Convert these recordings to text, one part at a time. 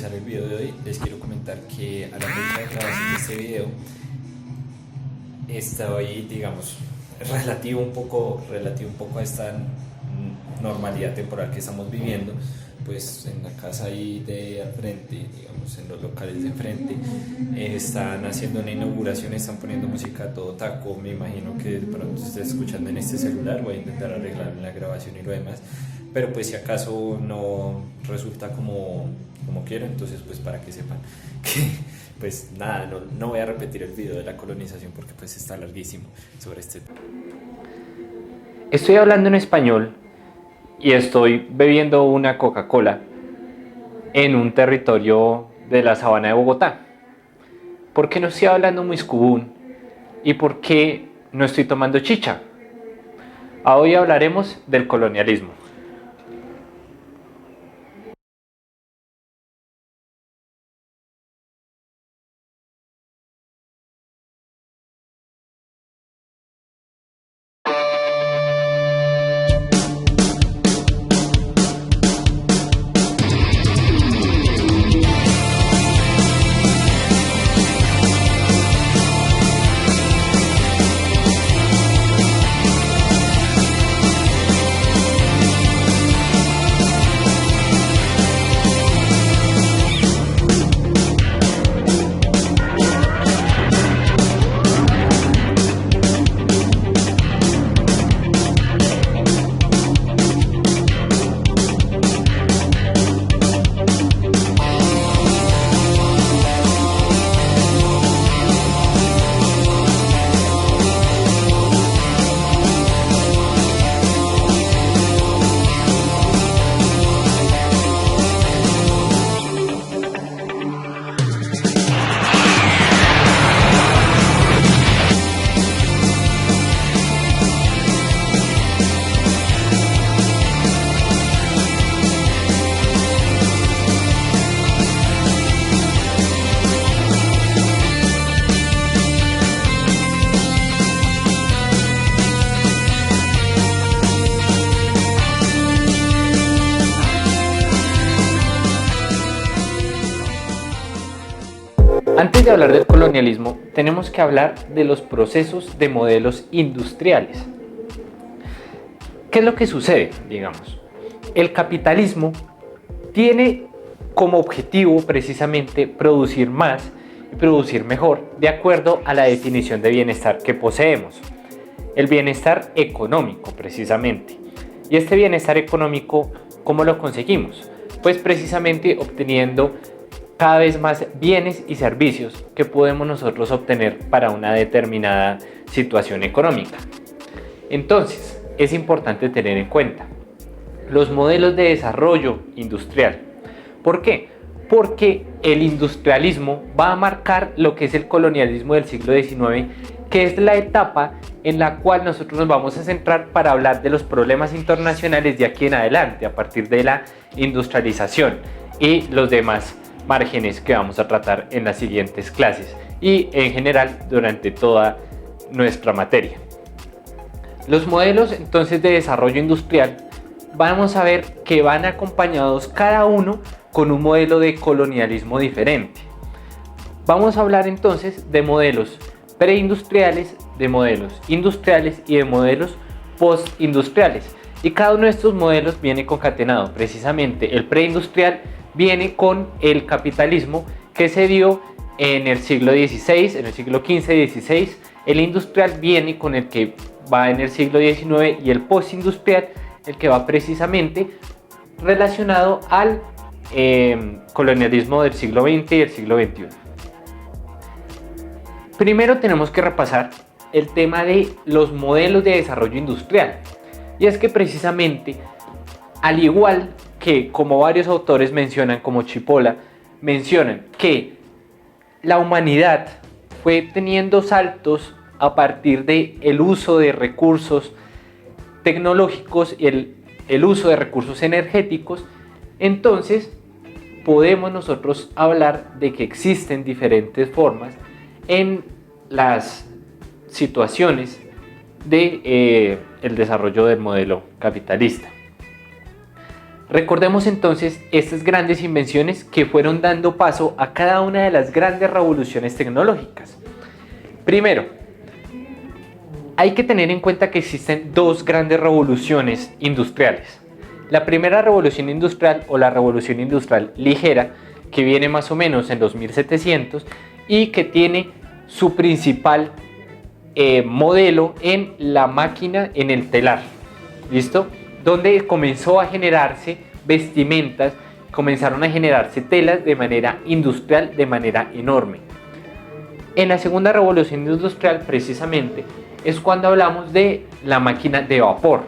empezar el video de hoy, les quiero comentar que a la fecha de grabación de este video estoy, digamos, relativo un poco a esta normalidad temporal que estamos viviendo, pues en la casa ahí de al frente, digamos, en los locales de enfrente, están haciendo una inauguración, están poniendo música a todo taco. Me imagino que de pronto se está escuchando en este celular, voy a intentar arreglar la grabación y lo demás, pero pues si acaso no resulta como quiero, entonces pues para que sepan que pues nada, no voy a repetir el video de la colonización porque pues está larguísimo sobre este tema. Estoy hablando en español y estoy bebiendo una Coca-Cola en un territorio de la sabana de Bogotá. ¿Por qué no estoy hablando muiscubún? ¿Y por qué no estoy tomando chicha? Hoy hablaremos del colonialismo. Antes de hablar del colonialismo, tenemos que hablar de los procesos de modelos industriales. ¿Qué es lo que sucede? Digamos, el capitalismo tiene como objetivo precisamente producir más y producir mejor de acuerdo a la definición de bienestar que poseemos. El bienestar económico, precisamente. Y este bienestar económico, ¿cómo lo conseguimos? Pues precisamente obteniendo cada vez más bienes y servicios que podemos nosotros obtener para una determinada situación económica. Entonces, es importante tener en cuenta los modelos de desarrollo industrial. ¿Por qué? Porque el industrialismo va a marcar lo que es el colonialismo del siglo XIX, que es la etapa en la cual nosotros nos vamos a centrar para hablar de los problemas internacionales de aquí en adelante, a partir de la industrialización y los demás márgenes que vamos a tratar en las siguientes clases y en general durante toda nuestra materia. Los modelos entonces de desarrollo industrial vamos a ver que van acompañados cada uno con un modelo de colonialismo diferente. Vamos a hablar entonces de modelos preindustriales, de modelos industriales y de modelos postindustriales. Y cada uno de estos modelos viene concatenado. Precisamente el preindustrial viene con el capitalismo que se dio en el siglo XVI, en el siglo XV y XVI. El industrial viene con el que va en el siglo XIX y el postindustrial, el que va precisamente relacionado al colonialismo del siglo XX y el siglo XXI. Primero tenemos que repasar el tema de los modelos de desarrollo industrial. Y es que precisamente, al igual que como varios autores mencionan, como Chipola, mencionan que la humanidad fue teniendo saltos a partir del uso de recursos tecnológicos y el uso de recursos energéticos, entonces podemos nosotros hablar de que existen diferentes formas en las situaciones de el desarrollo del modelo capitalista. Recordemos entonces estas grandes invenciones que fueron dando paso a cada una de las grandes revoluciones tecnológicas. Primero, hay que tener en cuenta que existen dos grandes revoluciones industriales. La primera revolución industrial o la revolución industrial ligera, que viene más o menos en los 1700 y que tiene su principal modelo en la máquina, en el telar, ¿listo? Donde comenzó a generarse vestimentas, comenzaron a generarse telas de manera industrial, de manera enorme. En la segunda revolución industrial, precisamente, es cuando hablamos de la máquina de vapor,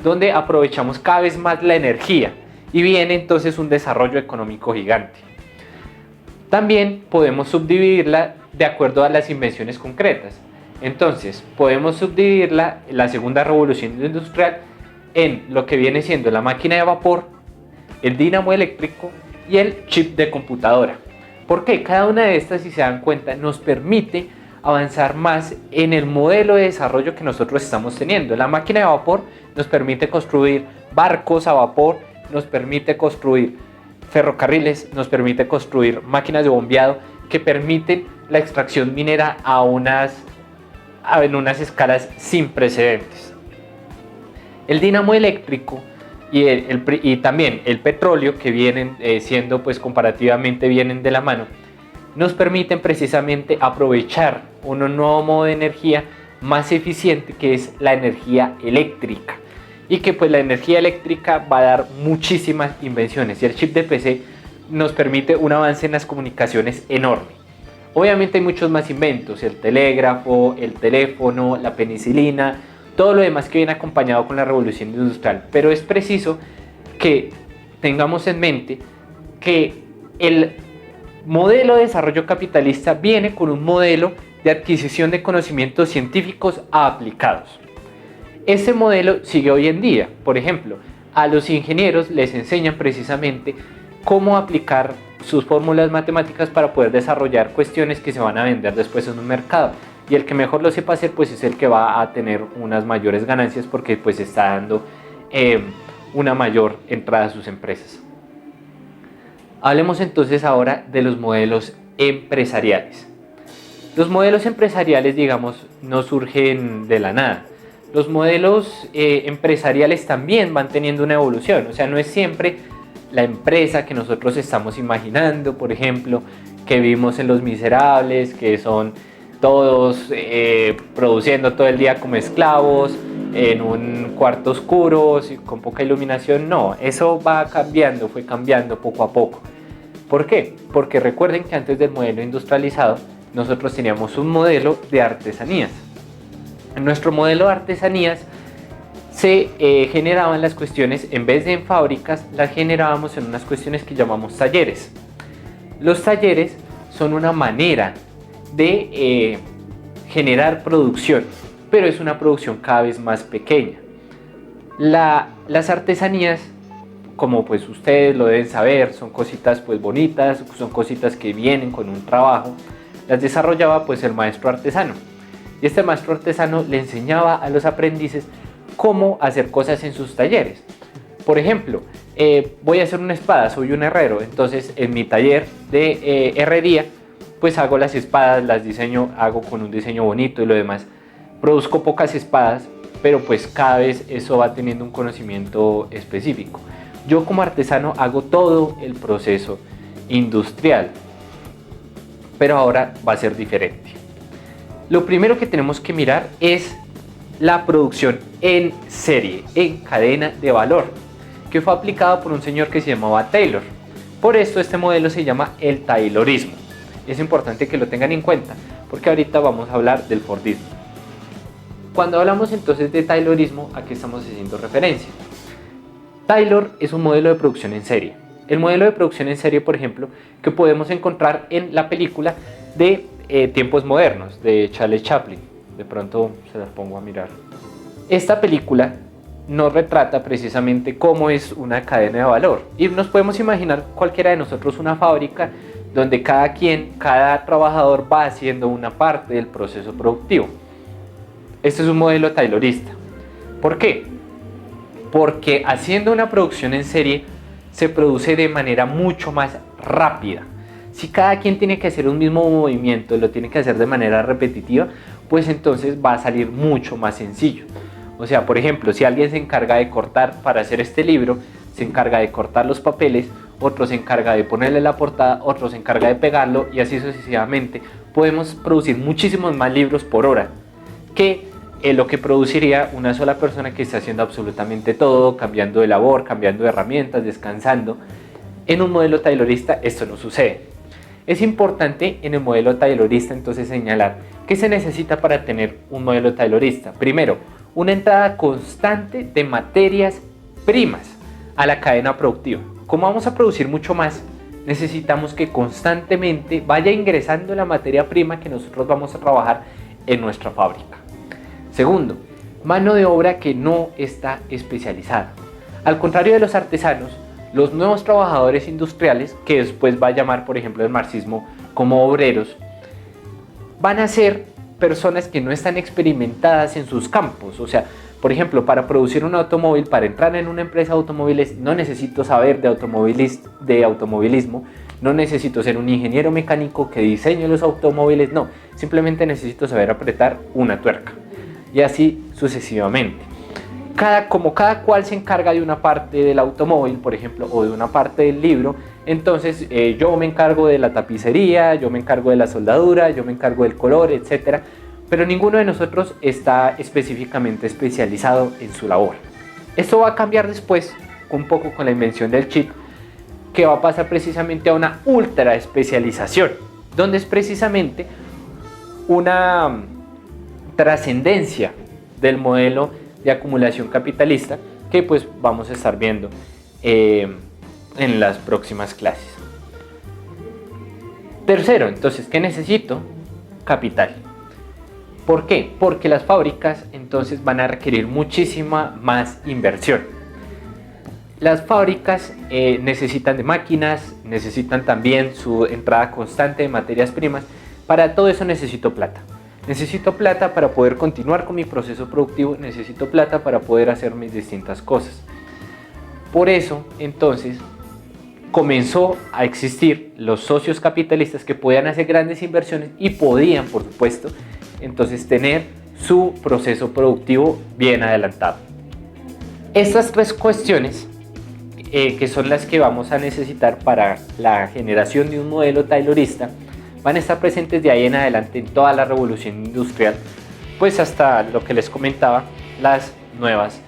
donde aprovechamos cada vez más la energía y viene entonces un desarrollo económico gigante. También podemos subdividirla de acuerdo a las invenciones concretas. Entonces, podemos subdividirla, la segunda revolución industrial, en lo que viene siendo la máquina de vapor, el dínamo eléctrico y el chip de computadora. Porque cada una de estas, si se dan cuenta, nos permite avanzar más en el modelo de desarrollo que nosotros estamos teniendo. La máquina de vapor nos permite construir barcos a vapor, nos permite construir ferrocarriles, nos permite construir máquinas de bombeado que permiten la extracción minera en unas escalas sin precedentes. El dínamo eléctrico y también el petróleo, que vienen siendo pues comparativamente vienen de la mano, nos permiten precisamente aprovechar un nuevo modo de energía más eficiente, que es la energía eléctrica, y que pues la energía eléctrica va a dar muchísimas invenciones, y el chip de PC nos permite un avance en las comunicaciones enorme. Obviamente hay muchos más inventos, el telégrafo, el teléfono, la penicilina, todo lo demás que viene acompañado con la revolución industrial, pero es preciso que tengamos en mente que el modelo de desarrollo capitalista viene con un modelo de adquisición de conocimientos científicos aplicados. Ese modelo sigue hoy en día. Por ejemplo, a los ingenieros les enseñan precisamente cómo aplicar sus fórmulas matemáticas para poder desarrollar cuestiones que se van a vender después en un mercado. Y el que mejor lo sepa hacer, pues es el que va a tener unas mayores ganancias, porque pues está dando una mayor entrada a sus empresas. Hablemos entonces ahora de los modelos empresariales. Los modelos empresariales, digamos, no surgen de la nada. Los modelos empresariales también van teniendo una evolución. O sea, no es siempre la empresa que nosotros estamos imaginando, por ejemplo, que vimos en Los Miserables, que son todos produciendo todo el día como esclavos, en un cuarto oscuro, con poca iluminación. No, eso va cambiando, fue cambiando poco a poco. ¿Por qué? Porque recuerden que antes del modelo industrializado, nosotros teníamos un modelo de artesanías. En nuestro modelo de artesanías se generaban las cuestiones, en vez de en fábricas, las generábamos en unas cuestiones que llamamos talleres. Los talleres son una manera de generar producción, pero es una producción cada vez más pequeña. Las artesanías, como pues ustedes lo deben saber, son cositas pues bonitas, son cositas que vienen con un trabajo. Las desarrollaba pues el maestro artesano, y este maestro artesano le enseñaba a los aprendices cómo hacer cosas en sus talleres. Por ejemplo, voy a hacer una espada, soy un herrero, entonces en mi taller de herrería pues hago las espadas, las diseño, hago con un diseño bonito y lo demás. Produzco pocas espadas, pero pues cada vez eso va teniendo un conocimiento específico. Yo como artesano hago todo el proceso industrial, pero ahora va a ser diferente. Lo primero que tenemos que mirar es la producción en serie, en cadena de valor, que fue aplicada por un señor que se llamaba Taylor. Por esto este modelo se llama el Taylorismo. Es importante que lo tengan en cuenta, porque ahorita vamos a hablar del Fordismo. Cuando hablamos entonces de Taylorismo, ¿a qué estamos haciendo referencia? Taylor es un modelo de producción en serie. El modelo de producción en serie, por ejemplo, que podemos encontrar en la película de Tiempos Modernos, de Charles Chaplin. De pronto se las pongo a mirar. Esta película nos retrata precisamente cómo es una cadena de valor. Y nos podemos imaginar cualquiera de nosotros una fábrica donde cada trabajador va haciendo una parte del proceso productivo. Este es un modelo taylorista. ¿Por qué? Porque haciendo una producción en serie se produce de manera mucho más rápida. Si cada quien tiene que hacer un mismo movimiento, lo tiene que hacer de manera repetitiva, pues entonces va a salir mucho más sencillo. O sea, por ejemplo, si alguien se encarga de cortar para hacer este libro, se encarga de cortar los papeles, otro se encarga de ponerle la portada, otro se encarga de pegarlo y así sucesivamente, podemos producir muchísimos más libros por hora que lo que produciría una sola persona que está haciendo absolutamente todo, cambiando de labor, cambiando de herramientas, descansando. En un modelo taylorista esto no sucede. Es importante en el modelo taylorista entonces señalar qué se necesita para tener un modelo taylorista. Primero, una entrada constante de materias primas a la cadena productiva. Como vamos a producir mucho más, necesitamos que constantemente vaya ingresando la materia prima que nosotros vamos a trabajar en nuestra fábrica. Segundo, mano de obra que no está especializada. Al contrario de los artesanos, los nuevos trabajadores industriales, que después va a llamar por ejemplo el marxismo como obreros, van a ser personas que no están experimentadas en sus campos. O sea, por ejemplo, para producir un automóvil, para entrar en una empresa de automóviles, no necesito saber de automovilismo, no necesito ser un ingeniero mecánico que diseñe los automóviles, no, simplemente necesito saber apretar una tuerca y así sucesivamente. Como cada cual se encarga de una parte del automóvil, por ejemplo, o de una parte del libro, entonces yo me encargo de la tapicería, yo me encargo de la soldadura, yo me encargo del color, etc. Pero ninguno de nosotros está específicamente especializado en su labor. Esto va a cambiar después, un poco con la invención del chip, que va a pasar precisamente a una ultra especialización, donde es precisamente una trascendencia del modelo de acumulación capitalista que pues vamos a estar viendo en las próximas clases. Tercero, entonces, ¿qué necesito? Capital. ¿Por qué? Porque las fábricas entonces van a requerir muchísima más inversión. Las fábricas necesitan de máquinas, necesitan también su entrada constante de materias primas. Para todo eso necesito plata. Necesito plata para poder continuar con mi proceso productivo, necesito plata para poder hacer mis distintas cosas. Por eso, entonces, comenzó a existir los socios capitalistas que podían hacer grandes inversiones y podían, por supuesto, entonces tener su proceso productivo bien adelantado. Estas tres cuestiones, que son las que vamos a necesitar para la generación de un modelo taylorista, van a estar presentes de ahí en adelante en toda la revolución industrial, pues hasta lo que les comentaba, las nuevas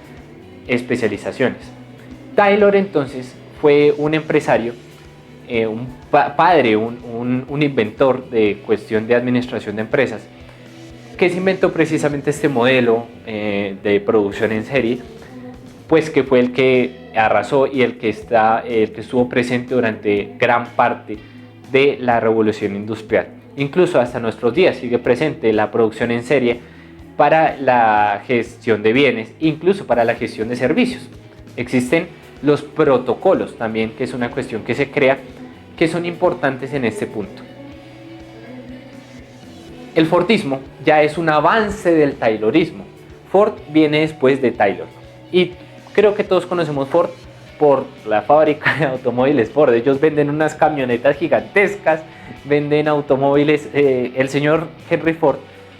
especializaciones. Taylor entonces fue un empresario, un padre, un inventor de cuestión de administración de empresas, que se inventó precisamente este modelo de producción en serie, pues que fue el que arrasó y el que estuvo presente durante gran parte de la revolución industrial. Incluso hasta nuestros días sigue presente la producción en serie para la gestión de bienes, incluso para la gestión de servicios. Existen los protocolos también, que es una cuestión que se crea, que son importantes en este punto. El Fordismo ya es un avance del Taylorismo. Ford viene después de Taylor y creo que todos conocemos Ford por la fábrica de automóviles Ford. Ellos venden unas camionetas gigantescas, venden automóviles. El señor Henry Ford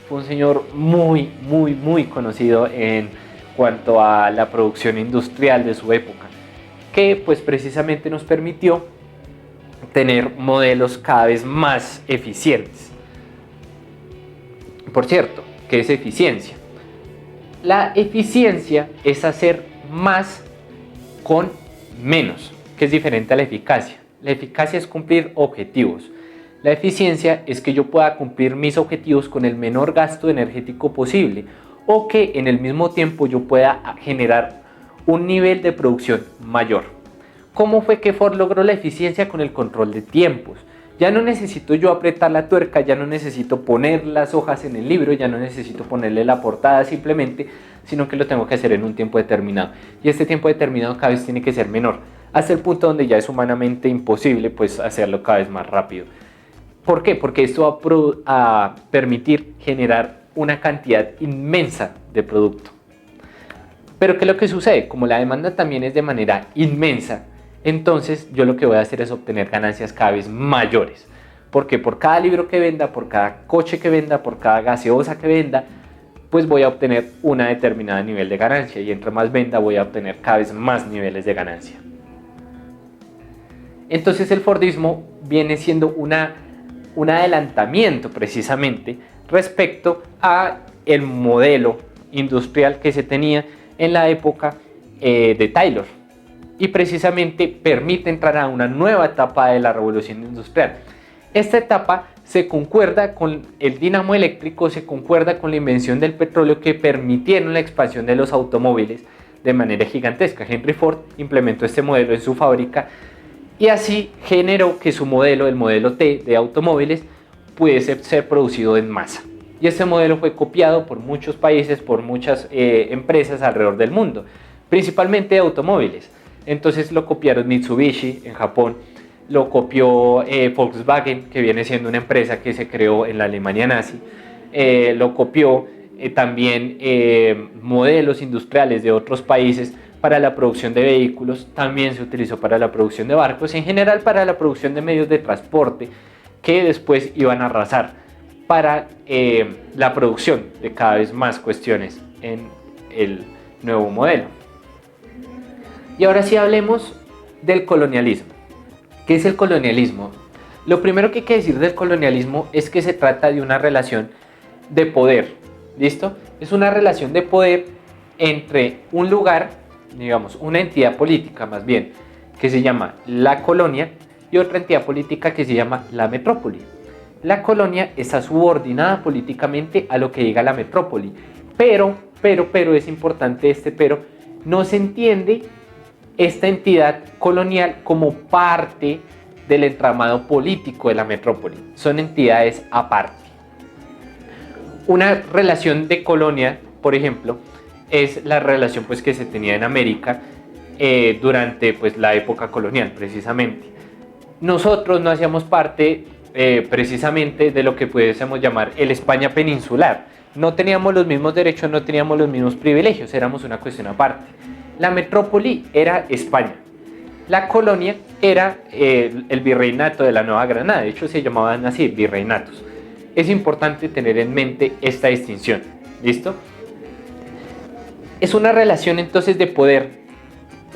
fue un señor muy conocido en cuanto a la producción industrial de su época, que pues precisamente nos permitió tener modelos cada vez más eficientes. Por cierto, ¿qué es eficiencia? La eficiencia es hacer más con menos, que es diferente a la eficacia. La eficacia es cumplir objetivos. La eficiencia es que yo pueda cumplir mis objetivos con el menor gasto energético posible o que en el mismo tiempo yo pueda generar un nivel de producción mayor. ¿Cómo fue que Ford logró la eficiencia? Con el control de tiempos. Ya no necesito yo apretar la tuerca, ya no necesito poner las hojas en el libro, ya no necesito ponerle la portada simplemente, sino que lo tengo que hacer en un tiempo determinado. Y este tiempo determinado cada vez tiene que ser menor, hasta el punto donde ya es humanamente imposible pues hacerlo cada vez más rápido. ¿Por qué? Porque esto va a permitir generar una cantidad inmensa de producto. Pero ¿qué es lo que sucede? Como la demanda también es de manera inmensa, entonces yo lo que voy a hacer es obtener ganancias cada vez mayores. Porque por cada libro que venda, por cada coche que venda, por cada gaseosa que venda, pues voy a obtener una determinada nivel de ganancia, y entre más venda voy a obtener cada vez más niveles de ganancia. Entonces el Fordismo viene siendo un adelantamiento precisamente respecto a el modelo industrial que se tenía en la época de Taylor, y precisamente permite entrar a una nueva etapa de la revolución industrial. Esta etapa se concuerda con el dinamo eléctrico, se concuerda con la invención del petróleo, que permitieron la expansión de los automóviles de manera gigantesca. Henry Ford implementó este modelo en su fábrica y así generó que su modelo, el modelo T de automóviles, pudiese ser producido en masa. Y este modelo fue copiado por muchos países, por muchas empresas alrededor del mundo, principalmente de automóviles. Entonces lo copiaron Mitsubishi en Japón, lo copió Volkswagen, que viene siendo una empresa que se creó en la Alemania nazi, lo copió también modelos industriales de otros países para la producción de vehículos, también se utilizó para la producción de barcos, en general para la producción de medios de transporte, que después iban a arrasar para la producción de cada vez más cuestiones en el nuevo modelo. Y ahora sí hablemos del colonialismo. ¿Qué es el colonialismo? Lo primero que hay que decir del colonialismo es que se trata de una relación de poder, ¿listo? Es una relación de poder entre un lugar, digamos, una entidad política más bien, que se llama la colonia, y otra entidad política que se llama la metrópoli. La colonia está subordinada políticamente a lo que diga la metrópoli, pero es importante pero, no se entiende esta entidad colonial como parte del entramado político de la metrópoli. Son entidades aparte. Una relación de colonia, por ejemplo, es la relación pues, que se tenía en América durante pues, la época colonial, precisamente. Nosotros no hacíamos parte precisamente de lo que pudiésemos llamar el España peninsular. No teníamos los mismos derechos, no teníamos los mismos privilegios, éramos una cuestión aparte. La metrópoli era España. La colonia era el virreinato de la Nueva Granada. De hecho, se llamaban así, virreinatos. Es importante tener en mente esta distinción. ¿Listo? Es una relación entonces de poder.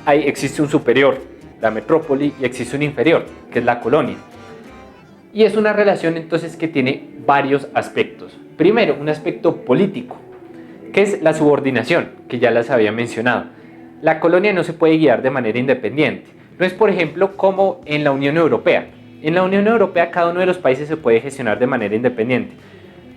Ahí existe un superior, la metrópoli, y existe un inferior, que es la colonia. Y es una relación entonces que tiene varios aspectos. Primero, un aspecto político, que es la subordinación, que ya las había mencionado. La colonia no se puede guiar de manera independiente. No es, por ejemplo, como en la Unión Europea. En la Unión Europea cada uno de los países se puede gestionar de manera independiente,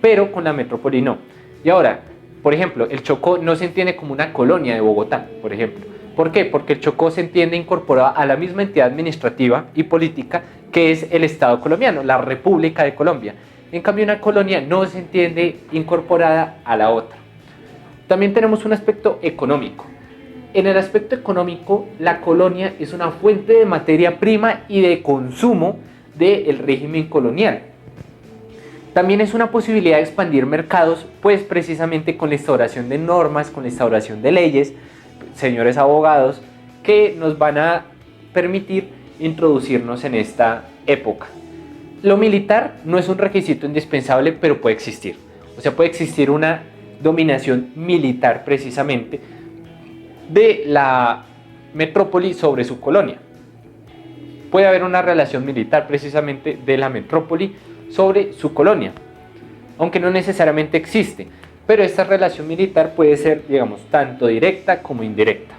pero con la metrópoli no. Y ahora, por ejemplo, el Chocó no se entiende como una colonia de Bogotá, por ejemplo. ¿Por qué? Porque el Chocó se entiende incorporado a la misma entidad administrativa y política que es el Estado colombiano, la República de Colombia. En cambio, una colonia no se entiende incorporada a la otra. También tenemos un aspecto económico. En el aspecto económico, la colonia es una fuente de materia prima y de consumo del régimen colonial. También es una posibilidad de expandir mercados, pues precisamente con la instauración de normas, con la instauración de leyes, señores abogados, que nos van a permitir introducirnos en esta época. Lo militar no es un requisito indispensable, pero puede existir. O sea, puede existir una dominación militar precisamente de la metrópoli sobre su colonia. Puede haber una relación militar precisamente de la metrópoli sobre su colonia, aunque no necesariamente existe, pero esta relación militar puede ser, digamos, tanto directa como indirecta.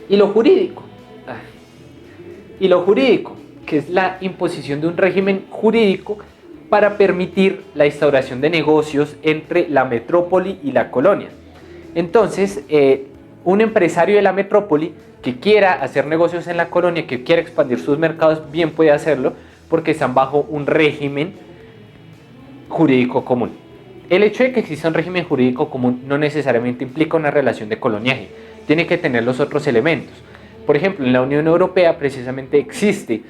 Y lo jurídico, que es la imposición de un régimen jurídico para permitir la instauración de negocios entre la metrópoli y la colonia. Entonces, un empresario de la metrópoli que quiera hacer negocios en la colonia, que quiera expandir sus mercados, bien puede hacerlo porque están bajo un régimen jurídico común. El hecho de que exista un régimen jurídico común no necesariamente implica una relación de coloniaje, tiene que tener los otros elementos. Por ejemplo, en la Unión Europea precisamente existe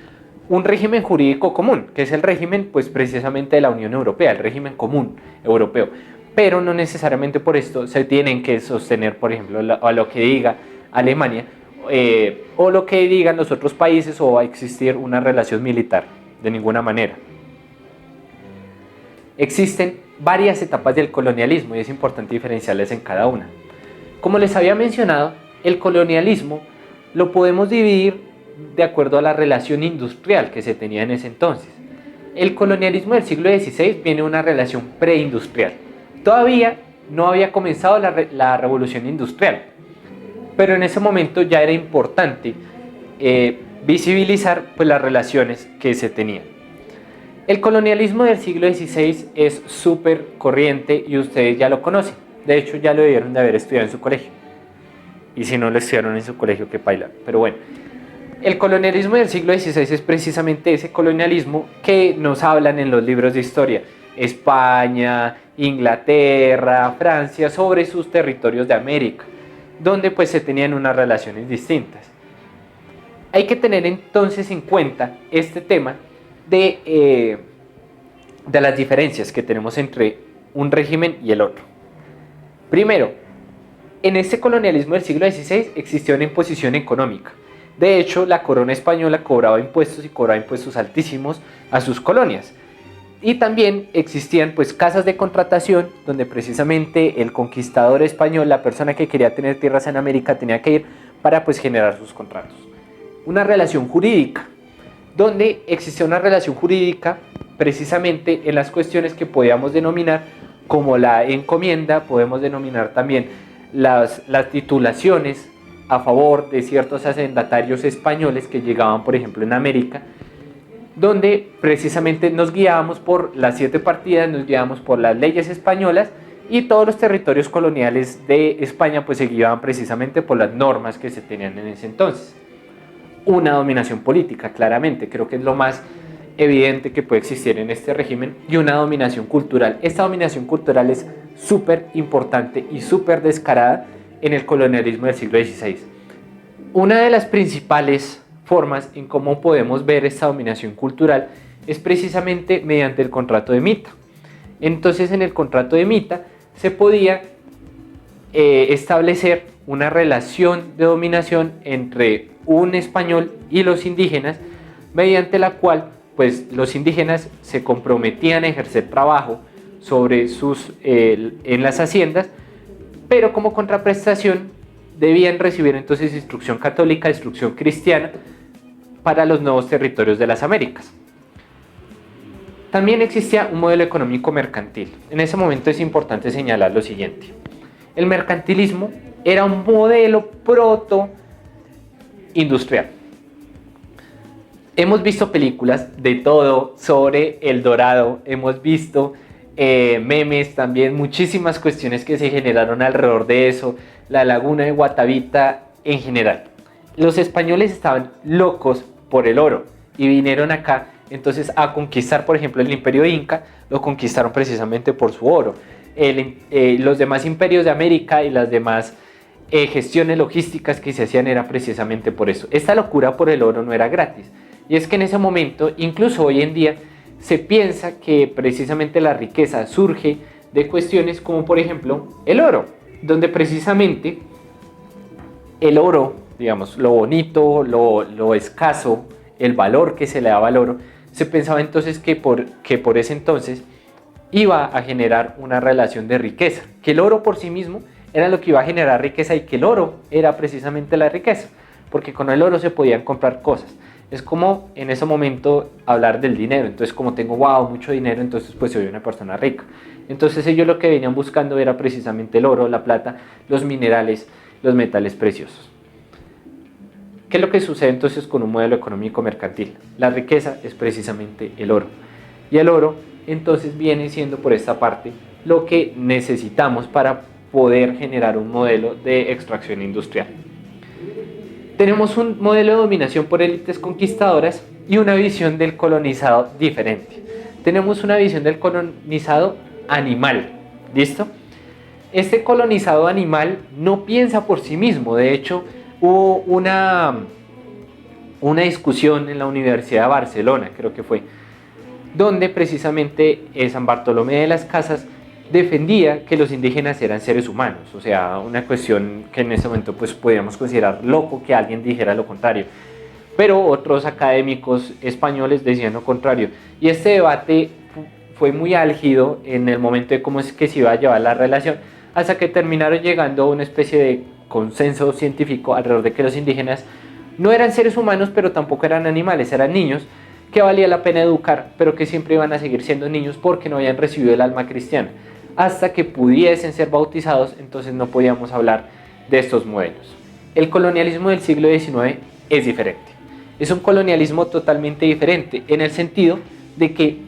un régimen jurídico común, que es el régimen pues precisamente de la Unión Europea, el régimen común europeo. Pero no necesariamente por esto se tienen que sostener, por ejemplo, a lo que diga Alemania o lo que digan los otros países, o va a existir una relación militar, de ninguna manera. Existen varias etapas del colonialismo y es importante diferenciarlas en cada una. Como les había mencionado, el colonialismo lo podemos dividir de acuerdo a la relación industrial que se tenía en ese entonces. El colonialismo del siglo XVI viene de una relación preindustrial. Todavía no había comenzado la revolución industrial, pero en ese momento ya era importante visibilizar pues, las relaciones que se tenían. El colonialismo del siglo XVI es súper corriente y ustedes ya lo conocen. De hecho, ya lo debieron de haber estudiado en su colegio. Y si no lo estudiaron en su colegio, qué paila. Pero bueno, el colonialismo del siglo XVI es precisamente ese colonialismo que nos hablan en los libros de historia. España, Inglaterra, Francia, sobre sus territorios de América, donde pues se tenían unas relaciones distintas. Hay que tener entonces en cuenta este tema de las diferencias que tenemos entre un régimen y el otro. Primero, en este colonialismo del siglo XVI existió una imposición económica. De hecho, la corona española cobraba impuestos y cobraba impuestos altísimos a sus colonias. Y también existían pues casas de contratación donde precisamente el conquistador español, la persona que quería tener tierras en América, tenía que ir para pues generar sus contratos. Una relación jurídica, donde existía una relación jurídica precisamente en las cuestiones que podíamos denominar como la encomienda, podemos denominar también las titulaciones a favor de ciertos hacendatarios españoles que llegaban, por ejemplo, en América, donde precisamente nos guiábamos por las 7 partidas, nos guiábamos por las leyes españolas, y todos los territorios coloniales de España pues se guiaban precisamente por las normas que se tenían en ese entonces. Una dominación política, claramente, creo que es lo más evidente que puede existir en este régimen, y una dominación cultural. Esta dominación cultural es súper importante y súper descarada en el colonialismo del siglo XVI. Una de las principales formas en cómo podemos ver esta dominación cultural es precisamente mediante el contrato de Mita. Entonces, en el contrato de Mita se podía establecer una relación de dominación entre un español y los indígenas, mediante la cual pues, los indígenas se comprometían a ejercer trabajo sobre en las haciendas, pero como contraprestación debían recibir entonces instrucción católica, instrucción cristiana para los nuevos territorios de las Américas. También existía un modelo económico mercantil. En ese momento es importante señalar lo siguiente. El mercantilismo era un modelo proto-industrial. Hemos visto películas de todo sobre El Dorado, hemos visto memes también, muchísimas cuestiones que se generaron alrededor de eso, la laguna de Guatavita en general. Los españoles estaban locos por el oro y vinieron acá entonces a conquistar, por ejemplo, el imperio inca, lo conquistaron precisamente por su oro. Los demás imperios de América y las demás gestiones logísticas que se hacían era precisamente por eso. Esta locura por el oro no era gratis, y es que en ese momento, incluso hoy en día, se piensa que precisamente la riqueza surge de cuestiones como por ejemplo el oro, donde precisamente el oro, digamos, lo bonito, lo escaso, el valor que se le daba al oro, se pensaba entonces que por ese entonces iba a generar una relación de riqueza, que el oro por sí mismo era lo que iba a generar riqueza y que el oro era precisamente la riqueza, porque con el oro se podían comprar cosas. Es como en ese momento hablar del dinero. Entonces, como tengo mucho dinero, entonces pues soy una persona rica. Entonces ellos lo que venían buscando era precisamente el oro, la plata, los minerales, los metales preciosos. ¿Qué es lo que sucede entonces con un modelo económico mercantil? La riqueza es precisamente el oro. Y el oro entonces viene siendo por esta parte lo que necesitamos para poder generar un modelo de extracción industrial. Tenemos un modelo de dominación por élites conquistadoras y una visión del colonizado diferente. Tenemos una visión del colonizado animal, ¿listo? Este colonizado animal no piensa por sí mismo. De hecho, hubo una discusión en la Universidad de Barcelona, creo que fue, donde precisamente San Bartolomé de las Casas defendía que los indígenas eran seres humanos, o sea, una cuestión que en ese momento pues podíamos considerar loco que alguien dijera lo contrario, pero otros académicos españoles decían lo contrario, y este debate fue muy álgido en el momento de cómo es que se iba a llevar la relación, hasta que terminaron llegando a una especie de consenso científico alrededor de que los indígenas no eran seres humanos, pero tampoco eran animales, eran niños que valía la pena educar, pero que siempre iban a seguir siendo niños porque no habían recibido el alma cristiana. Hasta que pudiesen ser bautizados, entonces no podíamos hablar de estos modelos. El colonialismo del siglo XIX es diferente. Es un colonialismo totalmente diferente en el sentido de que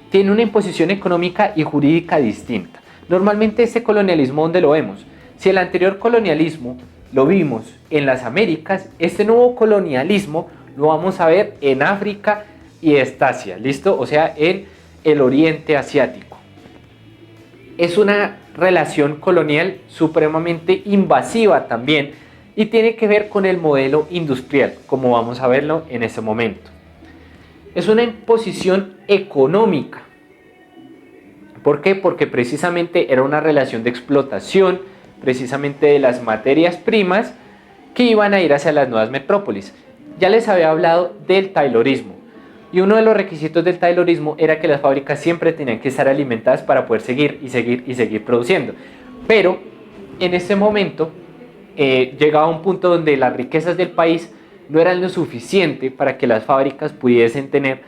tiene una imposición económica y jurídica distinta. Normalmente este colonialismo, ¿dónde lo vemos? Si el anterior colonialismo lo vimos en las Américas, este nuevo colonialismo lo vamos a ver en África y Estasia, ¿listo? O sea, en el Oriente Asiático. Es una relación colonial supremamente invasiva también y tiene que ver con el modelo industrial, como vamos a verlo en este momento. Es una imposición económica. ¿Por qué? Porque precisamente era una relación de explotación, precisamente de las materias primas que iban a ir hacia las nuevas metrópolis. Ya les había hablado del taylorismo. Y uno de los requisitos del taylorismo era que las fábricas siempre tenían que estar alimentadas para poder seguir produciendo. Pero en ese momento llegaba un punto donde las riquezas del país no eran lo suficiente para que las fábricas pudiesen tener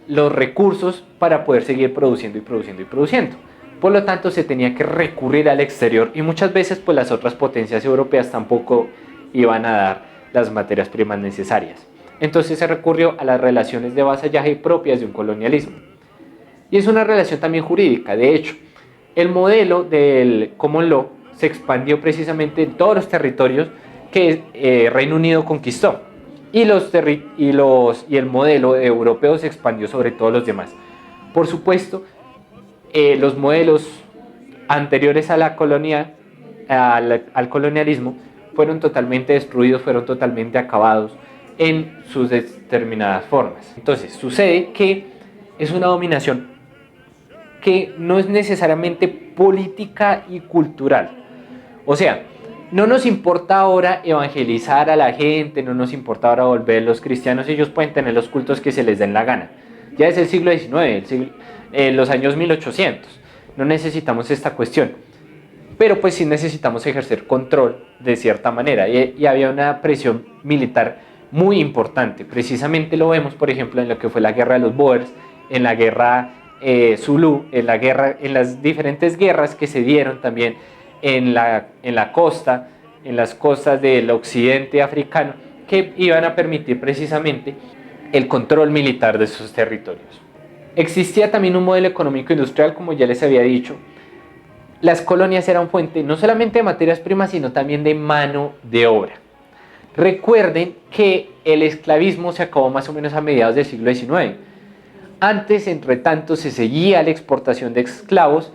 los recursos para poder seguir produciendo y produciendo y produciendo. Por lo tanto, se tenía que recurrir al exterior y muchas veces pues las otras potencias europeas tampoco iban a dar las materias primas necesarias. Entonces se recurrió a las relaciones de vasallaje propias de un colonialismo. Y es una relación también jurídica. De hecho, el modelo del common law se expandió precisamente en todos los territorios que Reino Unido conquistó. Y el modelo europeo se expandió sobre todos los demás. Por supuesto, los modelos anteriores a la colonia, al colonialismo fueron totalmente destruidos, fueron totalmente acabados en sus determinadas formas. Entonces, sucede que es una dominación que no es necesariamente política y cultural. O sea, no nos importa ahora evangelizar a la gente, no nos importa ahora volverlos cristianos, ellos pueden tener los cultos que se les den la gana. Ya es el siglo XIX, los años 1800, no necesitamos esta cuestión. Pero pues sí necesitamos ejercer control de cierta manera y había una presión militar muy importante. Precisamente lo vemos, por ejemplo, en lo que fue la guerra de los Boers, en la guerra Zulú, en las diferentes guerras que se dieron también en las costas del occidente africano, que iban a permitir precisamente el control militar de sus territorios. Existía también un modelo económico industrial, como ya les había dicho. Las colonias eran fuente no solamente de materias primas, sino también de mano de obra. Recuerden que el esclavismo se acabó más o menos a mediados del siglo XIX. Antes, entre tanto, se seguía la exportación de esclavos,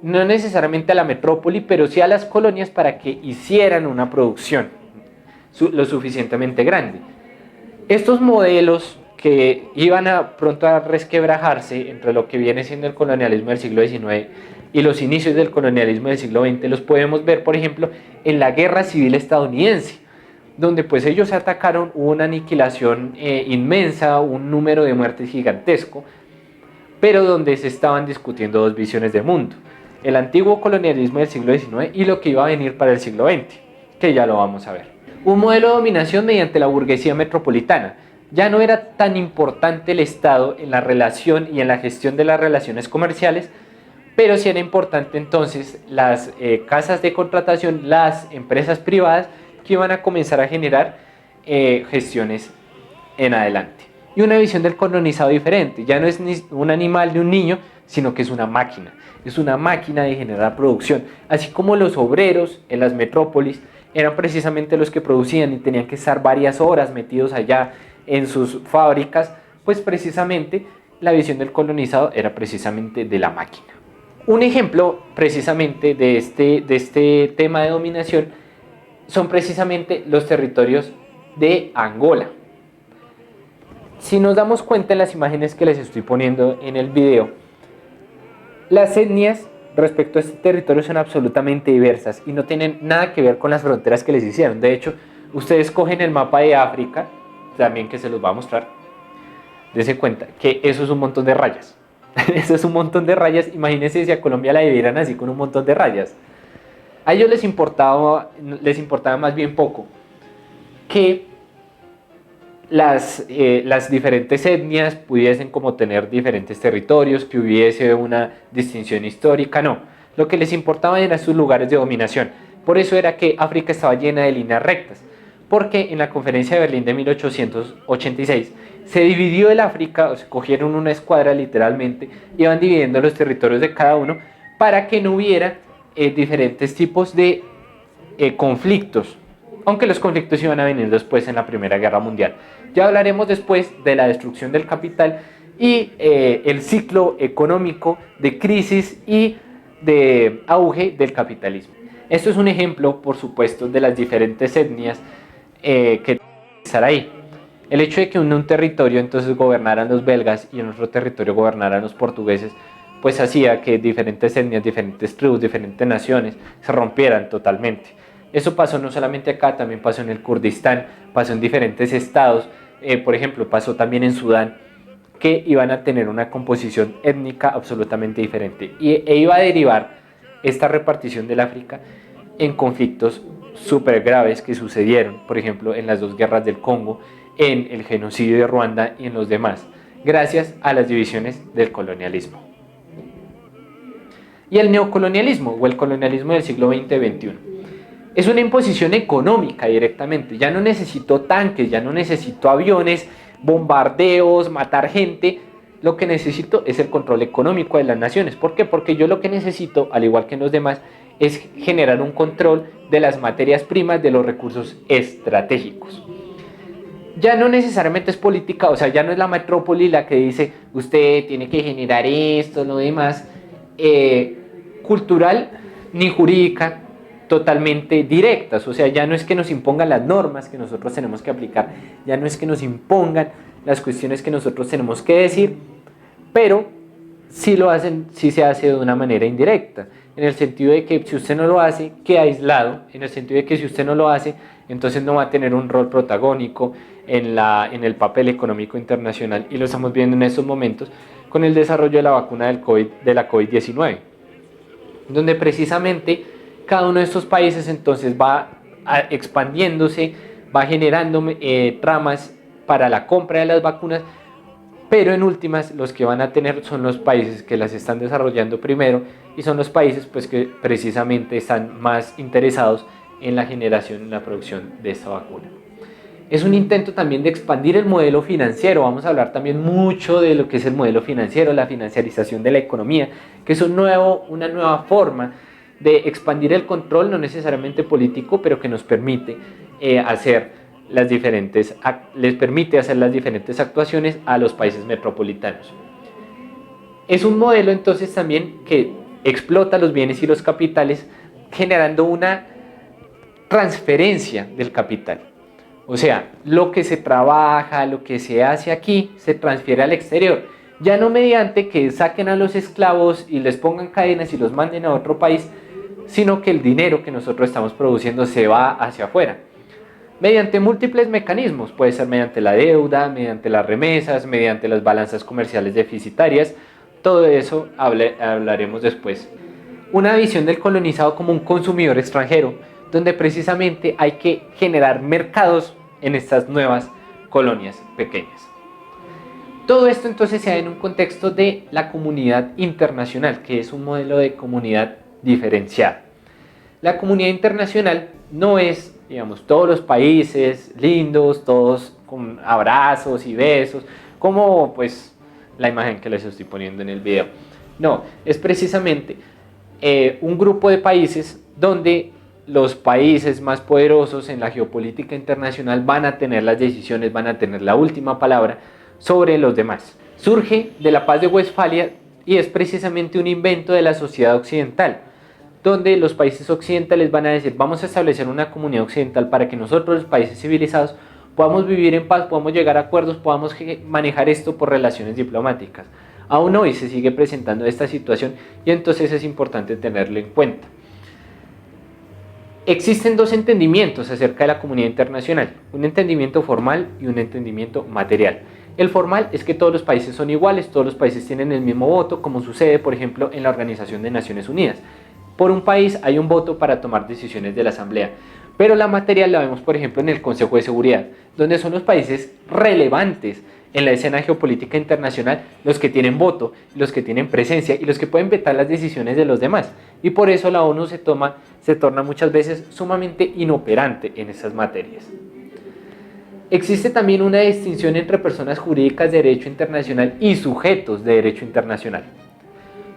no necesariamente a la metrópoli, pero sí a las colonias para que hicieran una producción lo suficientemente grande. Estos modelos que iban pronto a resquebrajarse entre lo que viene siendo el colonialismo del siglo XIX y los inicios del colonialismo del siglo XX, los podemos ver, por ejemplo, en la Guerra Civil Estadounidense, donde pues ellos atacaron, hubo una aniquilación inmensa, un número de muertes gigantesco, pero donde se estaban discutiendo dos visiones de mundo: el antiguo colonialismo del siglo XIX y lo que iba a venir para el siglo XX, que ya lo vamos a ver. Un modelo de dominación mediante la burguesía metropolitana. Ya no era tan importante el Estado en la relación y en la gestión de las relaciones comerciales, pero sí era importante entonces las casas de contratación, las empresas privadas que iban a comenzar a generar gestiones en adelante. Y una visión del colonizado diferente. Ya no es ni un animal ni un niño, sino que es una máquina. Es una máquina de generar producción. Así como los obreros en las metrópolis eran precisamente los que producían y tenían que estar varias horas metidos allá en sus fábricas, pues precisamente la visión del colonizado era precisamente de la máquina. Un ejemplo precisamente de este tema de dominación son precisamente los territorios de Angola. Si nos damos cuenta en las imágenes que les estoy poniendo en el video, las etnias respecto a este territorio son absolutamente diversas y no tienen nada que ver con las fronteras que les hicieron. De hecho, ustedes cogen el mapa de África, también que se los va a mostrar, dense cuenta que eso es un montón de rayas. Eso es un montón de rayas. Imagínense si a Colombia la dividieran así con un montón de rayas. A ellos les importaba más bien poco que las diferentes etnias pudiesen como tener diferentes territorios, que hubiese una distinción histórica, no. Lo que les importaba eran sus lugares de dominación. Por eso era que África estaba llena de líneas rectas, porque en la conferencia de Berlín de 1886 se dividió el África, o sea, cogieron una escuadra literalmente, iban dividiendo los territorios de cada uno para que no hubiera diferentes tipos de conflictos, aunque los conflictos iban a venir después en la Primera Guerra Mundial. Ya hablaremos después de la destrucción del capital y el ciclo económico de crisis y de auge del capitalismo. Esto es un ejemplo, por supuesto, de las diferentes etnias que estar ahí. El hecho de que en un territorio entonces gobernaran los belgas y en otro territorio gobernaran los portugueses, pues hacía que diferentes etnias, diferentes tribus, diferentes naciones se rompieran totalmente. Eso pasó no solamente acá, también pasó en el Kurdistán, pasó en diferentes estados, por ejemplo, pasó también en Sudán, que iban a tener una composición étnica absolutamente diferente e iba a derivar esta repartición del África en conflictos súper graves que sucedieron, por ejemplo, en las dos guerras del Congo, en el genocidio de Ruanda y en los demás, gracias a las divisiones del colonialismo. Y el neocolonialismo o el colonialismo del siglo XX-XXI. Es una imposición económica directamente. Ya no necesito tanques, ya no necesito aviones, bombardeos, matar gente. Lo que necesito es el control económico de las naciones. ¿Por qué? Porque yo lo que necesito, al igual que en los demás, es generar un control de las materias primas, de los recursos estratégicos. Ya no necesariamente es política, o sea, ya no es la metrópoli la que dice usted tiene que generar esto, lo demás, cultural ni jurídica, totalmente directas. O sea, ya no es que nos impongan las normas que nosotros tenemos que aplicar, ya no es que nos impongan las cuestiones que nosotros tenemos que decir, pero sí lo hacen, sí se hace de una manera indirecta, en el sentido de que si usted no lo hace, queda aislado, en el sentido de que si usted no lo hace, entonces no va a tener un rol protagónico en el papel económico internacional, y lo estamos viendo en estos momentos con el desarrollo de la vacuna de la COVID-19, donde precisamente cada uno de estos países entonces va expandiéndose, va generando tramas para la compra de las vacunas, pero en últimas los que van a tener son los países que las están desarrollando primero y son los países pues que precisamente están más interesados en la generación, en la producción de esta vacuna. Es un intento también de expandir el modelo financiero. Vamos a hablar también mucho de lo que es el modelo financiero, la financiarización de la economía, que es una nueva forma de expandir el control, no necesariamente político, pero que nos permite hacer las diferentes actuaciones a los países metropolitanos. Es un modelo entonces también que explota los bienes y los capitales, generando una transferencia del capital. O sea, lo que se trabaja, lo que se hace aquí, se transfiere al exterior. Ya no mediante que saquen a los esclavos y les pongan cadenas y los manden a otro país, sino que el dinero que nosotros estamos produciendo se va hacia afuera. Mediante múltiples mecanismos, puede ser mediante la deuda, mediante las remesas, mediante las balanzas comerciales deficitarias. Todo eso hablaremos después. Una visión del colonizado como un consumidor extranjero, donde precisamente hay que generar mercados en estas nuevas colonias pequeñas. Todo esto entonces se da en un contexto de la comunidad internacional, que es un modelo de comunidad diferenciada. La comunidad internacional no es, digamos, todos los países lindos, todos con abrazos y besos, como pues la imagen que les estoy poniendo en el video. No, es precisamente un grupo de países donde los países más poderosos en la geopolítica internacional van a tener las decisiones, van a tener la última palabra sobre los demás. Surge de la Paz de Westfalia y es precisamente un invento de la sociedad occidental, donde los países occidentales van a decir, vamos a establecer una comunidad occidental para que nosotros, los países civilizados, podamos vivir en paz, podamos llegar a acuerdos, podamos manejar esto por relaciones diplomáticas. Aún hoy se sigue presentando esta situación y entonces es importante tenerlo en cuenta. Existen dos entendimientos acerca de la comunidad internacional, un entendimiento formal y un entendimiento material. El formal es que todos los países son iguales, todos los países tienen el mismo voto, como sucede, por ejemplo, en la Organización de Naciones Unidas. Por un país hay un voto para tomar decisiones de la Asamblea, pero la material la vemos, por ejemplo, en el Consejo de Seguridad, donde son los países relevantes en la escena geopolítica internacional los que tienen voto, los que tienen presencia y los que pueden vetar las decisiones de los demás. Y por eso la ONU se torna muchas veces sumamente inoperante en esas materias. Existe también una distinción entre personas jurídicas de derecho internacional y sujetos de derecho internacional.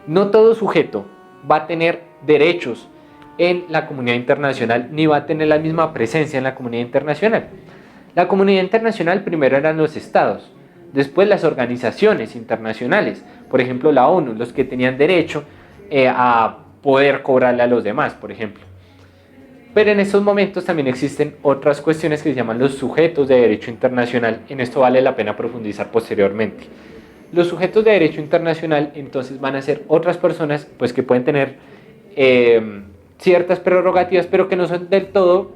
No todo sujeto va a tener derechos en la comunidad internacional ni va a tener la misma presencia en la comunidad internacional. La comunidad internacional primero eran los estados, después las organizaciones internacionales, por ejemplo la ONU, los que tenían derecho a poder cobrarle a los demás, por ejemplo. Pero en estos momentos también existen otras cuestiones que se llaman los sujetos de derecho internacional. En esto vale la pena profundizar posteriormente. Los sujetos de derecho internacional entonces van a ser otras personas pues, que pueden tener ciertas prerrogativas, pero que no son del todo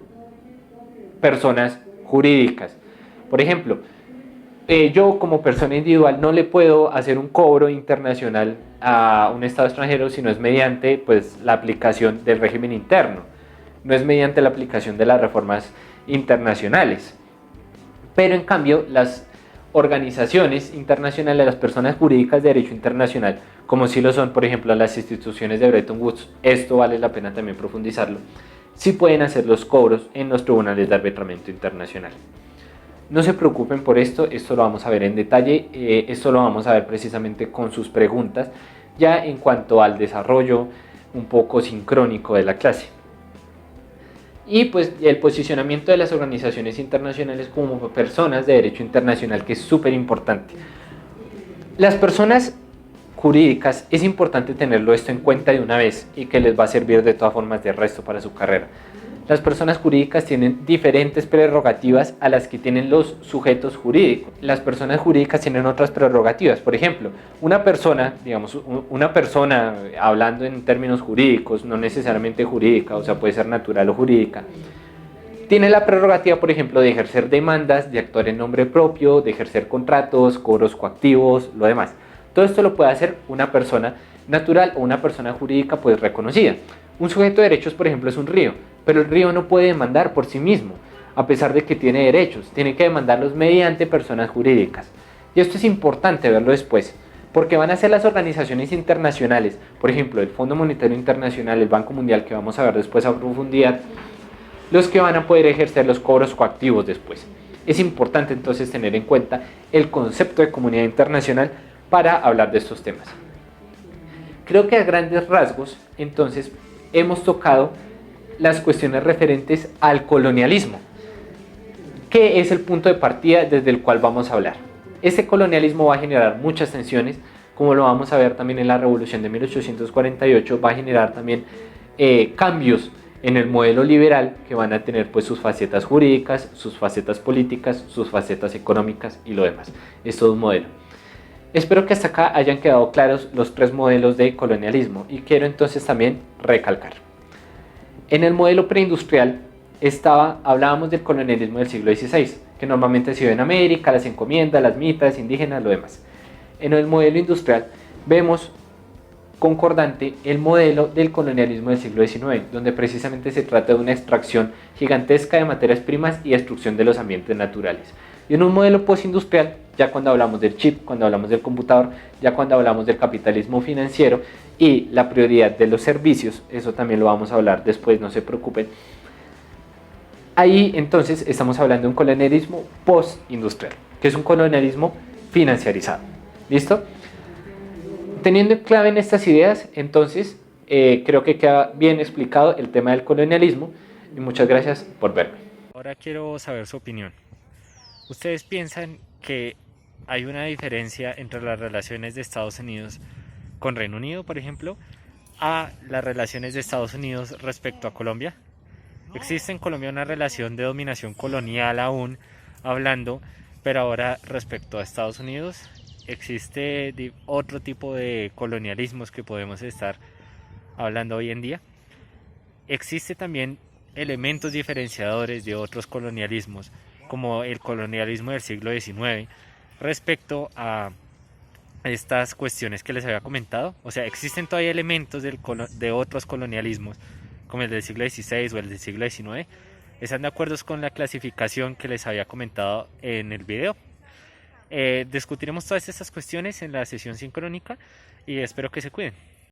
personas jurídicas. Por ejemplo, yo como persona individual no le puedo hacer un cobro internacional a un estado extranjero si no es mediante pues, la aplicación del régimen interno. No es mediante la aplicación de las reformas internacionales. Pero en cambio, las organizaciones internacionales, las personas jurídicas de derecho internacional, como si lo son, por ejemplo, las instituciones de Bretton Woods, esto vale la pena también profundizarlo, sí pueden hacer los cobros en los tribunales de arbitramiento internacional. No se preocupen por esto lo vamos a ver en detalle, esto lo vamos a ver precisamente con sus preguntas, ya en cuanto al desarrollo un poco sincrónico de la clase. Y pues el posicionamiento de las organizaciones internacionales como personas de derecho internacional, que es súper importante. Las personas jurídicas, es importante tenerlo esto en cuenta de una vez y que les va a servir de todas formas de resto para su carrera. Las personas jurídicas tienen diferentes prerrogativas a las que tienen los sujetos jurídicos. Las personas jurídicas tienen otras prerrogativas. Por ejemplo, una persona hablando en términos jurídicos, no necesariamente jurídica, o sea, puede ser natural o jurídica, tiene la prerrogativa, por ejemplo, de ejercer demandas, de actuar en nombre propio, de ejercer contratos, cobros coactivos, lo demás. Todo esto lo puede hacer una persona natural o una persona jurídica pues reconocida. Un sujeto de derechos, por ejemplo, es un río, pero el río no puede demandar por sí mismo, a pesar de que tiene derechos, tiene que demandarlos mediante personas jurídicas. Y esto es importante verlo después, porque van a ser las organizaciones internacionales, por ejemplo, el Fondo Monetario Internacional, el Banco Mundial, que vamos a ver después a profundidad, los que van a poder ejercer los cobros coactivos después. Es importante entonces tener en cuenta el concepto de comunidad internacional para hablar de estos temas. Creo que a grandes rasgos, entonces, hemos tocado las cuestiones referentes al colonialismo, que es el punto de partida desde el cual vamos a hablar. Este colonialismo va a generar muchas tensiones, como lo vamos a ver también en la Revolución de 1848, va a generar también cambios en el modelo liberal que van a tener pues sus facetas jurídicas, sus facetas políticas, sus facetas económicas y lo demás. Es todo un modelo. Espero que hasta acá hayan quedado claros los tres modelos de colonialismo y quiero entonces también recalcar. En el modelo preindustrial hablábamos del colonialismo del siglo XVI, que normalmente se dio en América, las encomiendas, las mitas, indígenas, lo demás. En el modelo industrial vemos concordante el modelo del colonialismo del siglo XIX, donde precisamente se trata de una extracción gigantesca de materias primas y destrucción de los ambientes naturales. Y en un modelo postindustrial, ya cuando hablamos del chip, cuando hablamos del computador, ya cuando hablamos del capitalismo financiero y la prioridad de los servicios, eso también lo vamos a hablar después, no se preocupen. Ahí entonces estamos hablando de un colonialismo postindustrial, que es un colonialismo financiarizado. ¿Listo? Teniendo clave en estas ideas, entonces creo que queda bien explicado el tema del colonialismo y muchas gracias por verme. Ahora quiero saber su opinión. ¿Ustedes piensan que hay una diferencia entre las relaciones de Estados Unidos con Reino Unido, por ejemplo, a las relaciones de Estados Unidos respecto a Colombia? ¿Existe en Colombia una relación de dominación colonial aún hablando, pero ahora respecto a Estados Unidos? existe otro tipo de colonialismos que podemos estar hablando hoy en día. Existe también elementos diferenciadores de otros colonialismos, como el colonialismo del siglo XIX, respecto a estas cuestiones que les había comentado. O sea, existen todavía elementos de otros colonialismos, como el del siglo XVI o el del siglo XIX. ¿Están de acuerdo con la clasificación que les había comentado en el video? Discutiremos todas estas cuestiones en la sesión sincrónica y espero que se cuiden.